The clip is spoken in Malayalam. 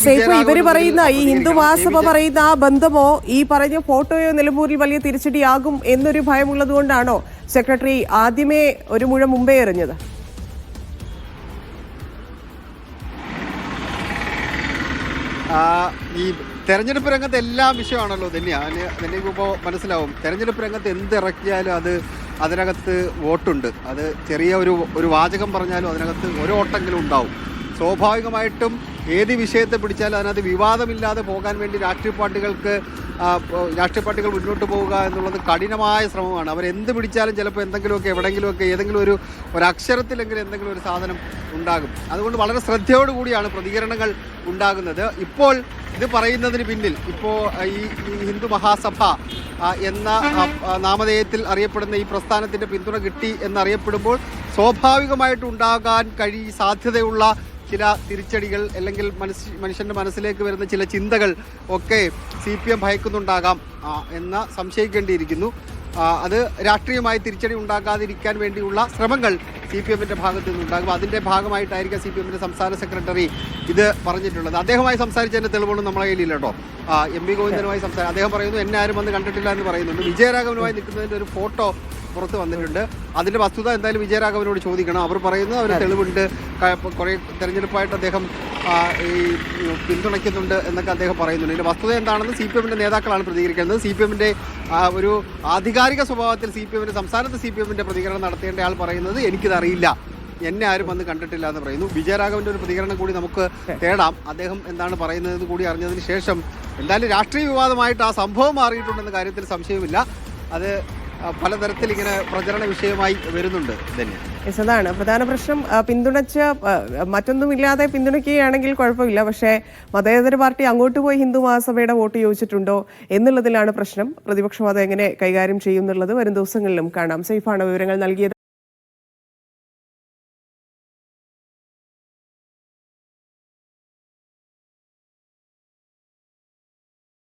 സേഫ് ഇവര് പറയുന്ന ഈ ഹിന്ദു മഹാസഭ പറയുന്ന ആ ബന്ധമോ ഈ പറഞ്ഞ ഫോട്ടോയോ നിലമ്പൂരിൽ വലിയ തിരിച്ചടിയാകും എന്നൊരു ഭയമുള്ളത് കൊണ്ടാണോ സെക്രട്ടറി ആദ്യമേ ഒരു മുഴം മുമ്പേ എറിഞ്ഞത്? ഈ തെരഞ്ഞെടുപ്പ് രംഗത്ത് എല്ലാ വിഷയമാണല്ലോ തന്നെയാണ്. ഇപ്പോൾ മനസ്സിലാവും, തെരഞ്ഞെടുപ്പ് രംഗത്ത് എന്തിറക്കിയാലും അതിനകത്ത് വോട്ടുണ്ട്. അത് ചെറിയ ഒരു വാചകം പറഞ്ഞാലും അതിനകത്ത് ഒരു വോട്ടെങ്കിലും ഉണ്ടാവും. സ്വാഭാവികമായിട്ടും ഏത് വിഷയത്തെ പിടിച്ചാലും അതിനകത്ത് വിവാദമില്ലാതെ പോകാൻ വേണ്ടി രാഷ്ട്രീയ പാർട്ടികൾ മുന്നോട്ട് പോവുക എന്നുള്ളത് കഠിനമായ ശ്രമമാണ്. അവരെന്ത് പിടിച്ചാലും ചിലപ്പോൾ എന്തെങ്കിലുമൊക്കെ എവിടെയെങ്കിലുമൊക്കെ ഏതെങ്കിലും ഒരു അക്ഷരത്തിലെങ്കിലും എന്തെങ്കിലും ഒരു സാധനം ഉണ്ടാകും. അതുകൊണ്ട് വളരെ ശ്രദ്ധയോടുകൂടിയാണ് പ്രതികരണങ്ങൾ ഉണ്ടാകുന്നത്. ഇപ്പോൾ ഇത് പറയുന്നതിന് പിന്നിൽ ഇപ്പോൾ ഈ ഹിന്ദു മഹാസഭ എന്ന നാമധേയത്തിൽ അറിയപ്പെടുന്ന ഈ പ്രസ്ഥാനത്തിൻ്റെ പിന്തുണ കിട്ടി എന്നറിയപ്പെടുമ്പോൾ സ്വാഭാവികമായിട്ടുണ്ടാകാൻ സാധ്യതയുള്ള ചില തിരിച്ചടികൾ അല്ലെങ്കിൽ മനുഷ്യൻ്റെ മനസ്സിലേക്ക് വരുന്ന ചില ചിന്തകൾ ഒക്കെ CPM ഭയക്കുന്നുണ്ടാകാം എന്ന് സംശയിക്കേണ്ടിയിരിക്കുന്നു. അത് രാഷ്ട്രീയമായി തിരിച്ചടി ഉണ്ടാകാതിരിക്കാൻ വേണ്ടിയുള്ള ശ്രമങ്ങൾ CPMൻ്റെ ഭാഗത്തു നിന്നുണ്ടാകും. അതിൻ്റെ ഭാഗമായിട്ടായിരിക്കും CPMൻ്റെ സംസ്ഥാന സെക്രട്ടറി ഇത് പറഞ്ഞിട്ടുള്ളത്. അദ്ദേഹവുമായി സംസാരിച്ചതിൻ്റെ തെളിവൊന്നും നമ്മളെ കയ്യിലില്ല കേട്ടോ. MP ഗോവിന്ദനുമായി അദ്ദേഹം പറയുന്നു എന്നെ ആരും വന്ന് കണ്ടിട്ടില്ല എന്ന് പറയുന്നുണ്ട്. വിജയരാഘവനുമായി നിൽക്കുന്നതിൻ്റെ ഒരു ഫോട്ടോ പുറത്ത് വന്നിട്ടുണ്ട്. അതിൻ്റെ വസ്തുത എന്തായാലും വിജയരാഘവനോട് ചോദിക്കണം. അവർ പറയുന്നത് അവർ തെളിവുണ്ട്, കുറേ തെരഞ്ഞെടുപ്പായിട്ട് അദ്ദേഹം ഈ പിന്തുണയ്ക്കുന്നുണ്ട് എന്നൊക്കെ അദ്ദേഹം പറയുന്നുണ്ട്. ഇതിൻ്റെ വസ്തുത എന്താണെന്ന് CPMൻ്റെ നേതാക്കളാണ് പ്രതികരിക്കുന്നത്. CPMൻ്റെ ഒരു ആധികാരിക സ്വഭാവത്തിൽ സംസ്ഥാനത്ത് CPMൻ്റെ പ്രതികരണം നടത്തേണ്ട ആൾ പറയുന്നത് എനിക്കിതറിയില്ല, എന്നെ ആരും വന്ന് കണ്ടിട്ടില്ല എന്ന് പറയുന്നു. വിജയരാഘവന്റെ ഒരു പ്രതികരണം കൂടി നമുക്ക് തേടാം. അദ്ദേഹം എന്താണ് പറയുന്നതെന്ന് കൂടി അറിഞ്ഞതിന് ശേഷം എന്തായാലും രാഷ്ട്രീയ വിവാദമായിട്ട് ആ സംഭവം മാറിയിട്ടുണ്ടെന്ന കാര്യത്തിൽ സംശയമില്ല. അത് പലതരത്തിൽ ഇങ്ങനെ പ്രചരണ വിഷയമായി വരുന്നുണ്ട്. അതാണ് പ്രധാന പ്രശ്നം. പിന്തുണച്ച് മറ്റൊന്നുമില്ലാതെ പിന്തുണയ്ക്കുകയാണെങ്കിൽ കുഴപ്പമില്ല. പക്ഷേ മതേതര പാർട്ടി അങ്ങോട്ട് പോയി ഹിന്ദു മഹാസഭയുടെ വോട്ട് ചോദിച്ചിട്ടുണ്ടോ എന്നുള്ളതിലാണ് പ്രശ്നം. പ്രതിപക്ഷം അത് എങ്ങനെ കൈകാര്യം ചെയ്യും എന്നുള്ളത് വരും ദിവസങ്ങളിലും കാണാം. സേഫാണ് വിവരങ്ങൾ നൽകിയത്.